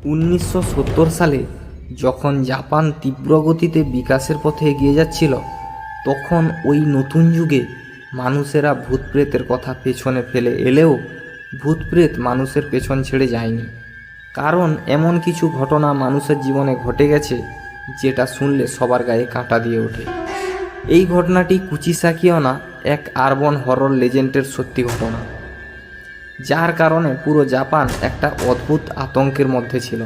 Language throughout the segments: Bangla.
1970 সালে যখন জাপান তীব্র গতিতে বিকাশের পথে এগিয়ে যাচ্ছিল, তখন ওই নতুন যুগে মানুষেরা ভূতপ্রেতের কথা পেছনে ফেলে এলেও ভূতপ্রেত মানুষের পেছন ছেড়ে যায়নি। কারণ এমন কিছু ঘটনা মানুষের জীবনে ঘটে গেছে যেটা শুনলে সবার গায়ে কাঁটা দিয়ে ওঠে। এই ঘটনাটি কুচিসাকি ওনা, এক আরবান হরর লেজেন্ডের সত্যি ঘটনা, যার কারণে পুরো জাপান একটা অদ্ভুত আতঙ্কের মধ্যে ছিল।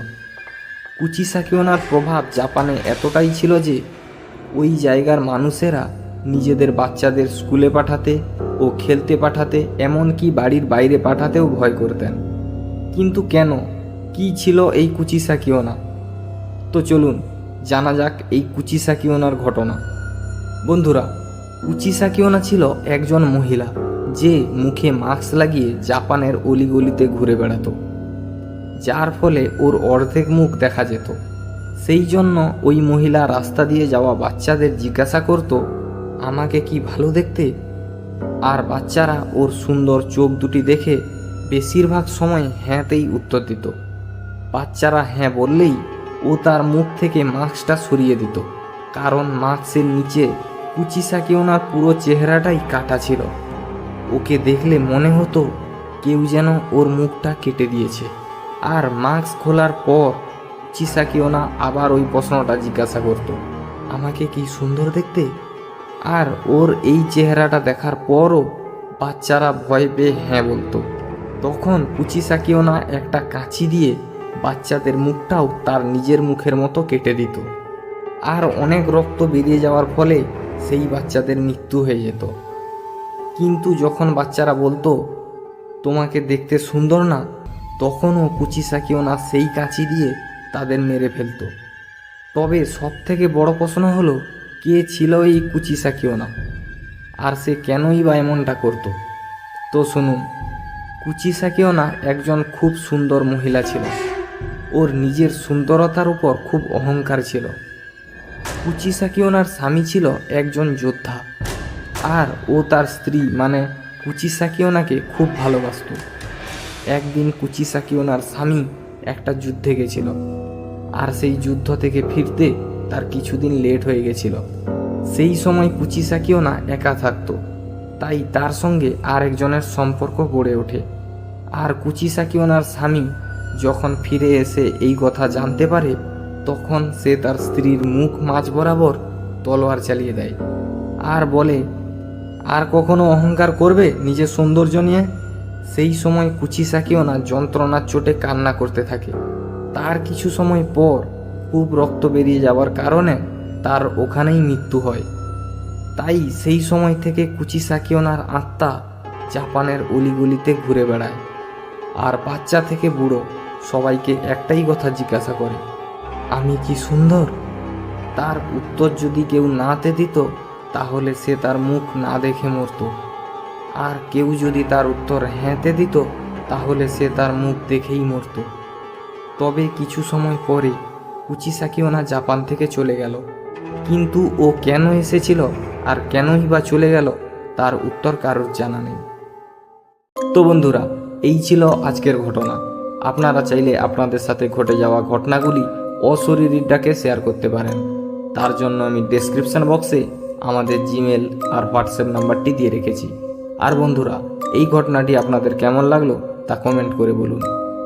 কুচিসাকি ওনার প্রভাব জাপানে এতটাই ছিল যে ওই জায়গার মানুষেরা নিজেদের বাচ্চাদের স্কুলে পাঠাতে ও খেলতে পাঠাতে, এমনকি বাড়ির বাইরে পাঠাতেও ভয় করতেন। কিন্তু কেন, কি ছিল এই কুচিসাকি ওনা? তো চলুন জানা যাক এই কুচিসাকি ওনার ঘটনা। বন্ধুরা, কুচিসাকি ওনা ছিল একজন মহিলা যে মুখে মাস্ক লাগিয়ে জাপানের অলিগলিতে ঘুরে বেড়াতো, যার ফলে ওর অর্ধেক মুখ দেখা যেত। সেই জন্য ওই মহিলা রাস্তা দিয়ে যাওয়া বাচ্চাদের জিজ্ঞাসা করত, আমাকে কি ভালো দেখতে? আর বাচ্চারা ওর সুন্দর চোখ দুটি দেখে বেশিরভাগ সময় হ্যাঁতেই উত্তর দিত। বাচ্চারা হ্যাঁ বললেই ও তার মুখ থেকে মাস্কটা সরিয়ে দিত, কারণ মাস্কের নিচে কুচিসাকি ওনার পুরো চেহারাটাই কাটা ছিল। ওকে দেখলে মনে হতো কেউ যেন ওর মুখটা কেটে দিয়েছে। আর মাস্ক খোলার পর কুচিসাকি ওনা আবার ওই প্রশ্নটা জিজ্ঞাসা করত, আমাকে কি সুন্দর দেখতে? আর ওর এই চেহারাটা দেখার পরও বাচ্চারা ভয় পেয়ে হ্যাঁ বলতো। তখন কুচিসাকি ওনা একটা কাঁচি দিয়ে বাচ্চাদের মুখটাও তার নিজের মুখের মতো কেটে দিত। আর অনেক রক্ত বেরিয়ে যাওয়ার ফলে সেই বাচ্চাদের মৃত্যু হয়ে যেত। কিন্তু যখন বাচ্চারা বলতো তোমাকে দেখতে সুন্দর না, তখনও কুচিসাকি ওনা সেই কাঁচি দিয়ে তাদের মেরে ফেলতো। তবে সব থেকে বড় প্রশ্ন হলো, কে ছিল এই কুচিসাকি ওনা, আর সে কেনই বা এমনটা করত? তো শুনুন, কুচিসাকি ওনা একজন খুব সুন্দর মহিলা ছিল। ওর নিজের সুন্দরতার উপর খুব অহংকার ছিল। কুচিসাকি ওনার স্বামী ছিল একজন যোদ্ধা, আর ও তার স্ত্রী মানে কুচিসাকি ওনাকে খুব ভালোবাসত। একদিন কুচিসাকি ওনার স্বামী একটা যুদ্ধে গেছিল, আর সেই যুদ্ধ থেকে ফিরতে তার কিছুদিন লেট হয়ে গেছিল। সেই সময় কুচিসাকি ওনা একা থাকতো, তাই তার সঙ্গে আরেকজনের সম্পর্ক গড়ে ওঠে। আর কুচিসাকি ওনার স্বামী যখন ফিরে এসে এই কথা জানতে পারে, তখন সে তার স্ত্রীর মুখ মাঝ বরাবর তলোয়ার চালিয়ে দেয় আর বলে, আর কখনো অহংকার করবে নিজের সৌন্দর্য নিয়ে? সেই সময় কুচিসাকি ওনা যন্ত্রণার চোটে কান্না করতে থাকে। তার কিছু সময় পর খুব রক্ত বেরিয়ে যাওয়ার কারণে তার ওখানেই মৃত্যু হয়। তাই সেই সময় থেকে কুচিসাকি ওনার আত্মা জাপানের অলিগলিতে ঘুরে বেড়ায়, আর বাচ্চা থেকে বুড়ো সবাইকে একটাই কথা জিজ্ঞাসা করে, আমি কি সুন্দর? তার উত্তর যদি কেউ নাতে দিত, তাহলে সে তার মুখ না দেখে মরত। আর কেউ যদি তার উত্তর হ্যাঁতে দিত, তাহলে সে তার মুখ দেখেই মরত। তবে কিছু সময় পরে কুচিসাকি ওনা জাপান থেকে চলে গেল। কিন্তু ও কেন এসেছিল আর কেনই বা চলে গেল, তার উত্তর কারোর জানা নেই। তো বন্ধুরা, এই ছিল আজকের ঘটনা। আপনারা চাইলে আপনাদের সাথে ঘটে যাওয়া ঘটনাগুলি অশরীরীরটাকে শেয়ার করতে পারেন। তার জন্য আমি ডেসক্রিপশন বক্সে আমাদের জিমেল আর হোয়াটসঅ্যাপ নাম্বারটি দিয়ে রেখেছি। আর বন্ধুরা, এই ঘটনাটি আপনাদের কেমন লাগলো তা কমেন্ট করে বলুন।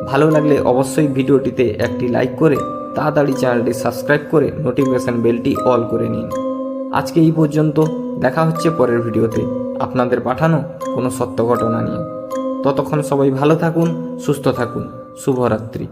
ভালো লাগলে অবশ্যই ভিডিওটিতে একটি লাইক করে তাড়াতাড়ি চ্যানেলটি সাবস্ক্রাইব করে নোটিফিকেশন বেলটি অল করে নিন। আজকে এই পর্যন্ত, দেখা হচ্ছে পরের ভিডিওতে আপনাদের পাঠানো কোনো সত্য ঘটনা নিয়ে। ততক্ষণ সবাই ভালো থাকুন, সুস্থ থাকুন। শুভরাত্রি।